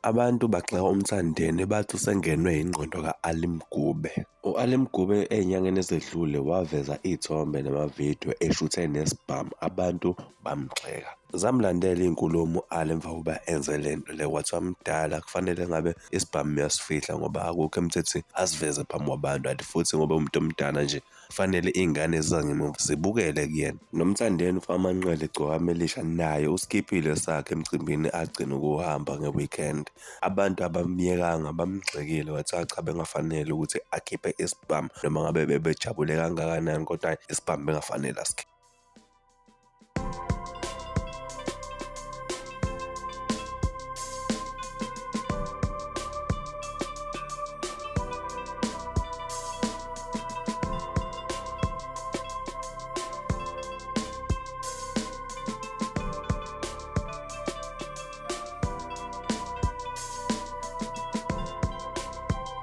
Abantu bagxeka uMthandeni bathi usengenwe ingqondo ka-Ali Mgube. U-Ali Mgube ey'nyangeni ezedlule waveza iy'thombe namavidiyo eshuthe nesibhamu, abantu bamgxeka. Zamlandela iy'nkulumo u-Ali emva kokuba enze le nto le, kwathiwa mdala kufanele ngabe isibhamu uyasifihla ngoba akukho emthethweni asiveze phambi kwabantu, kanti futhi ngoba umuntu omdala nje kufanele iy'ngane ezizangemuva zibukele kuyena. NoMthandeni uFamanqele Igcokama Elisha naye usikhiphile sakhe emcimbini agcina ukuwuhamba nge-weekend. Abantu abamyekanga, bamgxekile, kwathiwa cha bengafanele ukuthi akhiphe isibhamu noma ngabe bebejabule kangakanani, kodwa isibhamu bengafanele asikhe.